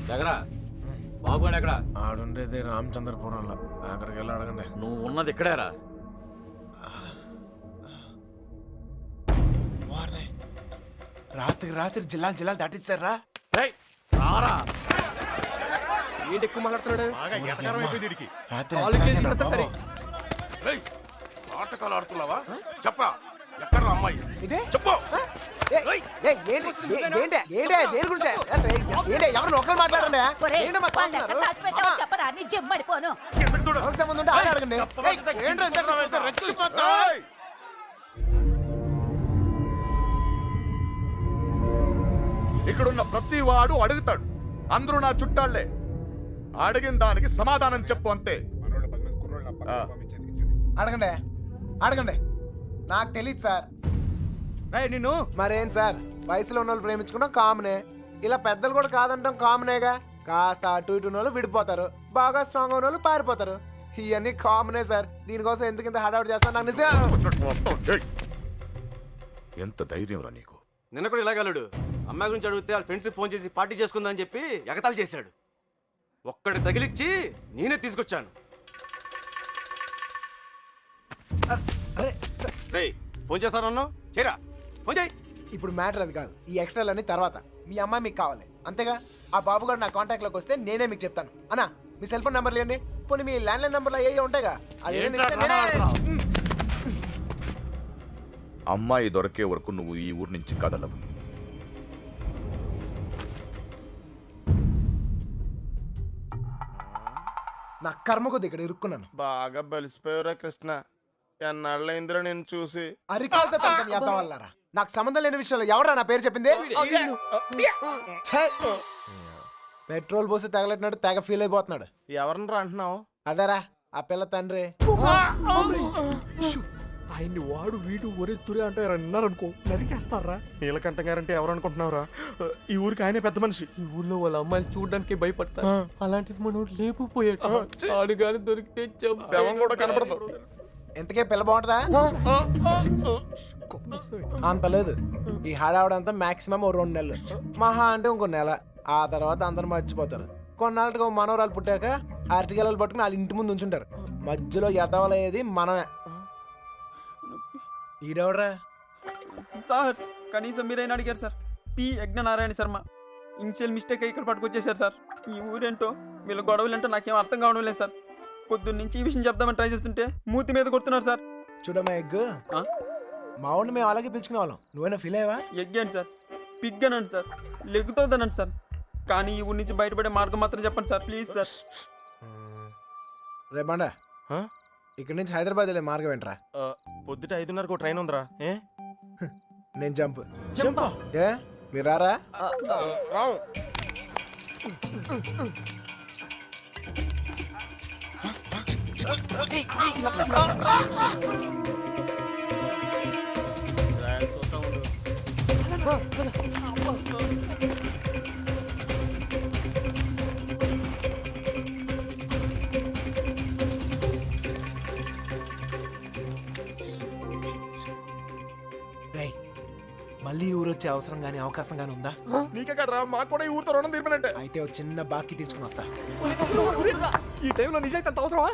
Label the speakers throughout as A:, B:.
A: దగ్గర బాబు గారు ఎక్కడ?
B: ఆడుండేది రామచంద్రపురంలో. అక్కడికి వెళ్ళి అడగండి.
A: నువ్వు ఉన్నది ఇక్కడేరా?
B: రాత్రి జిల్లాలు దాటిస్తారా?
C: ఏంటి ఎక్కువ మాట్లాడుతున్నాడు?
D: నాటకాలు ఆడుతున్నావా? చెప్పరా, ఎక్కడ అమ్మాయి? చెప్పు.
B: ఎవరు ఒకరు మాట్లాడండి.
D: ఇక్కడున్న ప్రతి వాడు అడుగుతాడు. అందరూ నా చుట్టాళ్లే. అడిగిన దానికి సమాధానం చెప్పు అంతే.
B: అడగండి. నాకు తెలియదు సార్.
C: నిన్ను
B: మరేం సార్, వయసులో ఉన్న వాళ్ళు ప్రేమించుకున్నాం కామనే. ఇలా పెద్దలు కూడా కాదంటాం కామనేగా. కాస్త అటు ఇటు వాళ్ళు విడిపోతారు, బాగా స్ట్రాంగ్ ఉన్న వాళ్ళు పారిపోతారు. ఇవన్నీ కామనే సార్. దీనికోసం ఎందుకు ఇంత హడావుడి చేస్తాను నాకు నిజం.
D: ఎంత ధైర్యం రా నీకు?
A: నిన్న కూడా ఇలాగలడు. అమ్మాయి గురించి అడిగితే వాళ్ళ ఫ్రెండ్స్ ఫోన్ చేసి పార్టీ చేసుకుందని చెప్పి ఎగతాళి చేశాడు. ఒక్కడి తగిలిచ్చి నేనే తీసుకొచ్చాను. ఫోన్ చేస్తానన్నా చేరా, ఫోన్ చేయి.
B: ఇప్పుడు మ్యాటర్ అది కాదు. ఈ ఎక్స్ట్రాలన్నీ తర్వాత. మీ అమ్మాయి మీకు కావాలి అంతేగా. ఆ బాబు గారు నా కాంటాక్ట్ లోకి వస్తే నేనే మీకు చెప్తాను. అన్నా మీ సెల్ ఫోన్ నెంబర్లు ఇవ్వండి. పోనీ మీ ల్యాండ్లైన్ నెంబర్లు అయ్యే ఉంటాయిగా.
D: అమ్మాయి దొరికే వరకు నువ్వు ఈ ఊరు నుంచి కదలవు.
B: నా కర్మ కొద్ది ఇక్కడ ఇరుక్కున్నాను.
E: బాగా బలిసిపోయారా కృష్ణ? ఎన్నాళ్ళైందిరా నేను చూసి.
B: అరికాలతో వల్లరా. నాకు సంబంధం లేని విషయంలో ఎవరా నా పేరు చెప్పింది? పెట్రోల్ పోసి తగలెట్టినాడు, తెగ ఫీల్ అయిపోతున్నాడు.
E: ఎవరినరా అంటున్నావు?
B: అదరా ఆ పిల్ల తండ్రి.
E: ఆయన్ని వాడు వీడు ఒరే తురే అంటే అన్నారనుకో నరికేస్తారా. నీలకంఠ గారంటే ఎవరు అనుకుంటున్నావురా? ఈ ఊరికి ఆయనే పెద్ద మనిషి.
C: ఈ ఊర్లో వాళ్ళ అమ్మాయిలు చూడడానికి భయపడతారు. అలాంటిది మనం లేపుపోయాడు. ఆడుగాని దొరికితే
E: శవం కూడా కనపడదు.
B: ఎంతకే పిల్ల బాగుంటుందా? అంత లేదు. ఈ హడావుడంతా మాక్సిమం 2 నెలలు, మహా అంటే ఇంకో నెల. ఆ తర్వాత అందరు మర్చిపోతారు. కొన్నాళ్ళకి మనవరాలు పుట్టాక అరటిగెలలు పట్టుకుని వాళ్ళ ఇంటి ముందు ఉంచుంటారు. మధ్యలో ఎదవలయ్యేది మనమే. ఈడెవడరా
C: సార్? కనీసం మీరైనా అడిగారు sir. P Yagnanarayana Sharma. Initial mistake ఇక్కడ పట్టుకొచ్చేసారు సార్. ఈ ఊరేంటో వీళ్ళ గొడవలేంటో నాకేం అర్థం కావడం లేదు సార్. పొద్దున్నుంచి ఈ విషయం చెప్దామని ట్రై చేస్తుంటే మూతి మీద కొడుతున్నారు సార్.
B: చూడమ్మా ఎగ్గు, మా ఊళ్ళో మేము అలాగే పిలుచుకునే వాళ్ళం. నువ్వైనా ఫీల్ అయ్యావా?
C: ఎగ్గాను సార్, పిగ్గనండి సార్, లెగ్గుతోందనండి సార్. కానీ ఈ ఊరి నుంచి బయటపడే మార్గం మాత్రం చెప్పండి సార్, ప్లీజ్ సార్.
B: రేపండా ఇక్కడి నుంచి హైదరాబాద్ వెళ్ళే మార్గం ఏంట్రా?
E: పొద్దుట 5:30కు ట్రైన్ ఉందిరా.
B: నేను జంప్. ఏ మీరు రారా?
E: రావు.
B: మళ్ళీ ఊరు వచ్చే అవసరం గానీ అవకాశం గానీ ఉందా?
E: నీకే కదరా, మాకు కూడా ఈ ఊరితో రుణం తీర్పినంటే.
B: అయితే ఒక చిన్న బాకీ తీర్చుకుని వస్తా.
E: ఈ టైంలో నిజాయితీ అంత అవసరమా?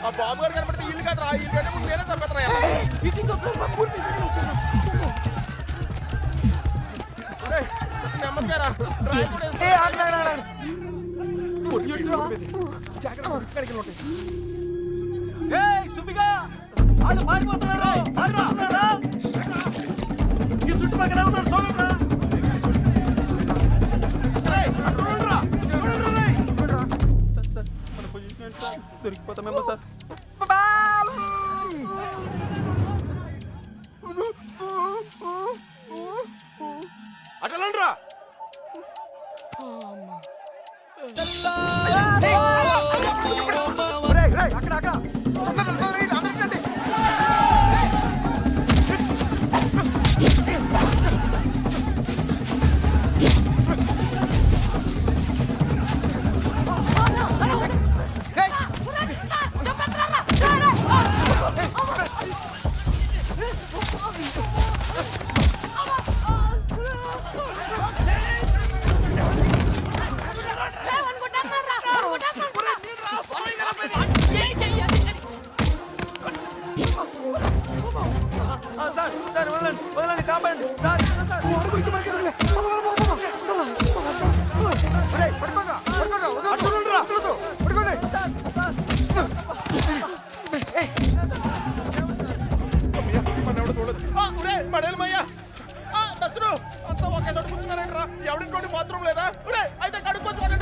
E: ఆ బాబు గారు కనపడితే ఇల్లు కాదురా, ఇల్లు కంటే ముందు నేనే చంపేస్తారా. నెమ్మదిగారా.
C: చుట్టుపక్కల ఉన్నారు చూడండి. దొరికిపోతామేమో సార్.
A: అటలండ్రా.
C: సార్ సార్ వదలండి వదలండి కాపాడండి సార్ సార్
D: ఎవరింటి బాత్రూమ్ లేదా అయితే కడుక్కొచ్చి పడండి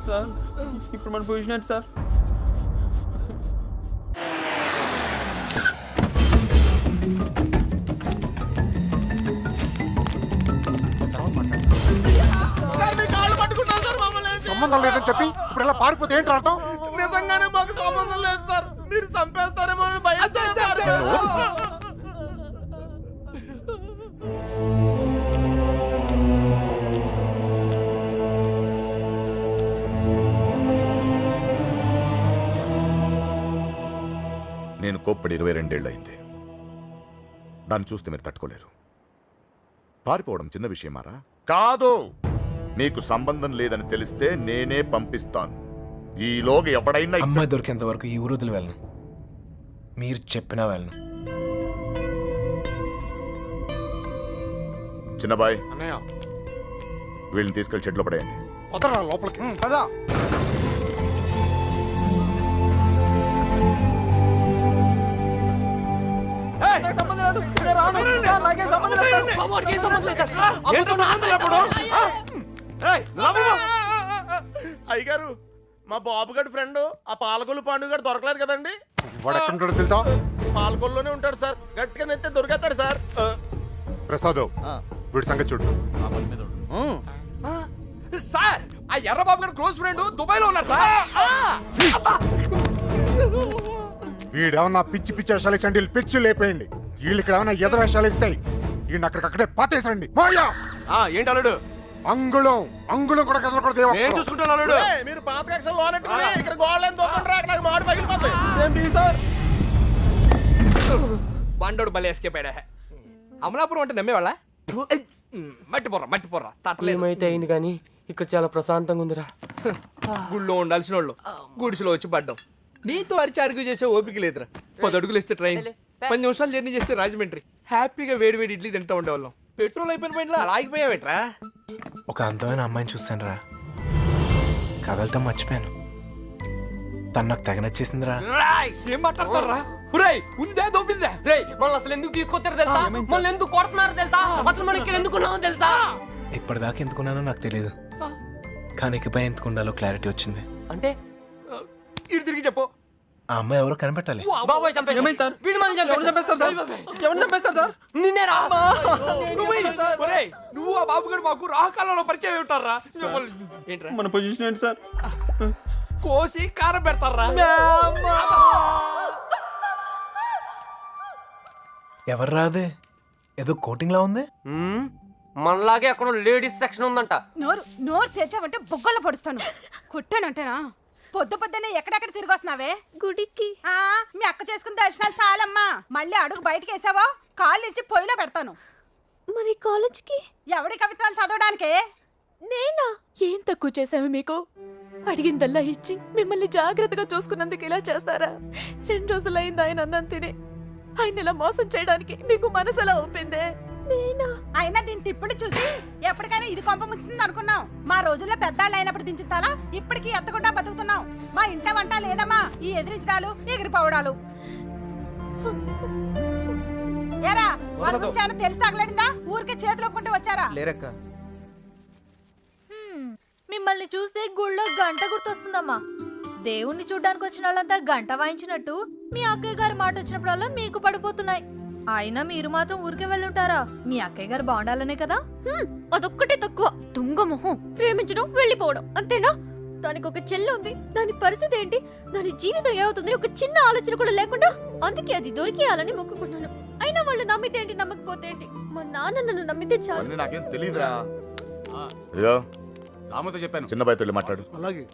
C: సార్ ఇప్పుడు మన పొజిషన్ ఏంటి సార్
E: సంబంధం లేదని చెప్పి ఇప్పుడు ఇలా పారిపోతే ఏంటి అర్థం?
D: నిజంగానే మాకు సంబంధం లేదు సార్ మీరు చంపేస్తారేమో అని భయంతో నేను కోప్పడి 22 ఏళ్ళయింది. దాన్ని చూస్తే మీరు తట్టుకోలేరు. పారిపోవడం చిన్న విషయమారా? కాదు. మీకు సంబంధం లేదని తెలిస్తే నేనే పంపిస్తాను. ఈలోగా ఎవడైనా
B: అమ్మాయి దొరికేంత వరకు ఈ ఊరు వదిలి వెళ్ళను. మీరు చెప్పినా వెళ్ళను.
D: చిన్నబాయ్
E: అన్నయ్య
D: వీళ్ళని తీసుకెళ్లి షెడ్లో పడేయండి.
E: వదరా లోపలికి కదా.
C: సంబంధం లేదు నేను రాను. సార్, నాకేం సంబంధం లేదు సార్. బాబోడికి ఏం సంబంధం లేదు సార్.
D: అయ్యగారు మా బాబుగారి ఫ్రెండ్ ఆ పాలకొల్లు పాండు గారు దొరకలేదు కదండి.
E: వాడు ఎక్కడుంటాడో తెలుసా?
D: పాలకొల్లోనే ఉంటాడు సార్. గట్టిగా నెత్తే దొరికేస్తాడు సార్.
E: ప్రసాద్ వీడి సంగతి చూడు.
F: సార్ ఆ ఎర్రబాబు గారి క్లోజ్ ఫ్రెండ్ దుబాయ్ లో ఉన్నారు సార్.
E: వీడేమన్నా పిచ్చి పిచ్చి వేషాలు వేసండి, పిచ్చి లేపేయండి. వీళ్ళు ఇక్కడ ఏమన్నా ఎద వేషాలు ఇస్తాయి. వీడిని అక్కడికక్కడే పాతేసండి.
A: ఏంటి అల్లుడు?
E: అంగుళం అంగుళం కూడా కదలకూడదు.
A: నేను చూసుకుంటాను అల్లుడు.
D: మీరు పాత కక్షలు లోనెట్టుకుని ఇక్కడ గోళ్ళని తోకండి నాకు మాడి పగిలిపోతాయి.
C: Same tea sir.
F: బండోడు భలే ఎస్కేప్ అయ్యాడా. అమలాపురం అంటే నమ్మేవాళ్ళ? మట్టి పొర్రా తట్టలేదు.
G: ఏమైతే అయింది కానీ ఇక్కడ చాలా ప్రశాంతంగా ఉందిరా.
F: గుళ్ళో ఉండాల్సిన వాళ్ళు గుడిసెలో వచ్చి పడ్డాం. నీతో అరిచి అరుగు చేసే ఓపిక లేదురా. 10 అడుగులు ఇస్తే ట్రైన్ 10 నిమిషాలు జర్నీ చేస్తే రాజమండ్రి హ్యాపీగా వేడి వేడి ఇడ్లీ తింటూ ఉండేవాళ్ళం. పెట్రోల్ అయిపోయిన పైన అలా ఆగిపోయావేట్రా?
H: ఒక అందమైన అమ్మాయిని చూస్తాను రా, కదలటం మర్చిపోయాను. తను నాకు తెగ నచ్చేసిందిరా.
F: ఏం మాట్లాడతారా? ఉందే దోపిందే.
G: రేయ్ మనల్ని అసలు ఎందుకు తీసుకొచ్చారో తెలుసా? మనల్ని ఎందుకు కొడుతున్నారో తెలుసా? అసలు మనం ఇక్కడ ఎందుకు ఉన్నామో తెలుసా?
H: ఇప్పటిదాకా ఎందుకున్నానో నాకు తెలియదు, కానీ ఇకపై ఎందుకు ఉండాలో క్లారిటీ వచ్చింది.
G: అంటే
F: ఇటు తిరిగి చెప్పు.
H: ఆ అమ్మాయి ఎవరో కనిపెట్టాలి.
G: బాబాయ్ చంపేశారు.
C: ఏమైంది సార్?
G: వీడు మనల్ని
C: ఎవరు చంపేస్తారు సార్? ఎవరు చంపేస్తారు సార్?
G: నిన్నే రా.
F: నువ్వు ఆ బాబు గారు మాకు రాహకాలంలో పరిచయం ఉంటారా? ఏంట్రా
C: మన పొజిషన్ ఏంటి సార్?
F: కోసి కారం పెడతారా?
H: ఎవరు రాదే, ఏదో కోటింగ్ లా ఉంది.
G: మనలాగే అక్కడ లేడీస్ సెక్షన్ ఉందంట.
I: నోరు తెచ్చావంటే బొగ్గల్లో పడుస్తాను. కొట్టానంటేనా? పొద్దునే ఎక్కడెక్కడ తిరిగి వస్తున్నావే?
J: గుడికి.
I: మీ అక్క చేసుకున్న దర్శనాలు చాలమ్మా. మళ్ళీ అడుగు బయటకి వేసావో కాళ్ళు ఇచ్చి పొయ్యిలో పెడతాను.
J: మరి కాలేజ్కి
I: ఎవడి కవిత్వాలు చదవడానికే?
J: నేనా? ఏం తక్కువ చేసావు మీకు? అడిగిందల్లా ఇచ్చి మిమ్మల్ని జాగ్రత్తగా చూసుకున్నందుకు ఇలా చేస్తారా? 2 రోజులైంది ఆయన అన్నం తిని. ఆయన ఇలా మోసం చేయడానికి మీకు మనసు ఎలా ఒప్పిందే? నేనా?
I: అయినా దీని తిప్పుడు చూసి ఎప్పటికైనా ఇది కొంప ముంచుతుంది అనుకున్నాం. మా రోజుల్లో పెద్దాళ్ళు అయినప్పుడు దించిన తల ఇప్పటికీ ఎత్తకుండా బతుకుతున్నాం. మా ఇంట వంట లేదమ్మా ఈ ఎదిరించడాలు ఎగిరిపోవడాలు. ఏరా వాళ్ళ గురించి ఏమైనా తెలిసి తగలడిందా? ఊరికే చేతులు ఒప్పుకుంటూ వచ్చారా?
C: లేరక్క.
J: మిమ్మల్ని చూస్తే గుళ్ళో గంట గుర్తొస్తుందమ్మా. దేవుణ్ణి చూడ్డానికి వచ్చిన వాళ్ళంతా గంట వాయించినట్టు మీ అక్కయ్య గారి మాట వచ్చినప్పుడల్లా మీకు పడిపోతున్నాయి. అయినా మీరు మాత్రం ఊరికే వెళ్ళుంటారా? మీ అక్కయ్య గారు బాగుండాలనే కదా. అదొక్కటే తక్కువ. తుంగ మొహం. ప్రేమించడం వెళ్ళిపోవడం అంతేనా? దానికి ఒక చెల్లి ఉంది. దాని పరిస్థితి ఏంటి? దాని జీవితం ఏమవుతుంది ఒక చిన్న ఆలోచన కూడా లేకుండా. అందుకే అది దొరికేయాలని మొక్కుకున్నాను. అయినా వాళ్ళు నమ్మితే ఏంటి, నమ్మకపోతే ఏంటి? మా నాన్న నన్ను నమ్మితే చాలు.
D: నాకేం తెలీదురా. ఇదిగో
A: రామతో చెప్పాను.
D: చిన్న బయట వెళ్ళి మాట్లాడు.
E: అలాగే.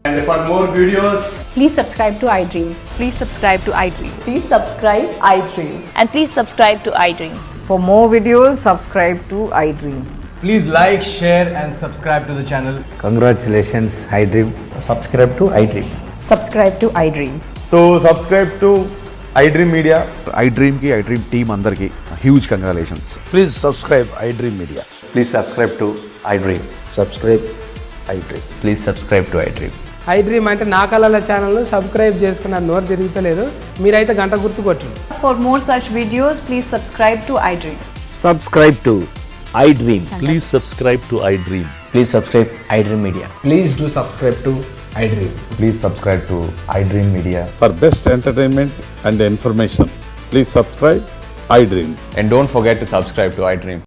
K: And for more videos,
L: please subscribe to iDream. Please subscribe to iDream. Please subscribe iDream. And please subscribe to iDream. For more videos, subscribe to iDream.
K: please like, share and subscribe to the channel.
M: Congratulations, iDream.
K: Subscribe to iDream.
L: Subscribe to iDream.
K: So subscribe to iDream Media.
M: iDream ki iDream team andarki huge congratulations.
E: Please subscribe iDream Media.
K: Please subscribe to iDream.
M: Subscribe iDream.
K: Please subscribe to iDream.
C: iDream అంటే నా కళల channel subscribe చేసుకున్న నోరు తిరుగుతలేదు. మీరైతే గంట గుర్తు కొట్టండి.
L: For more such videos, please subscribe to iDream.
M: Subscribe to iDream. Please subscribe to iDream.
K: Please subscribe iDream Media. Please do subscribe to iDream.
M: Please subscribe to iDream Media.
E: For best entertainment and information, please subscribe iDream.
K: And don't forget to subscribe to iDream.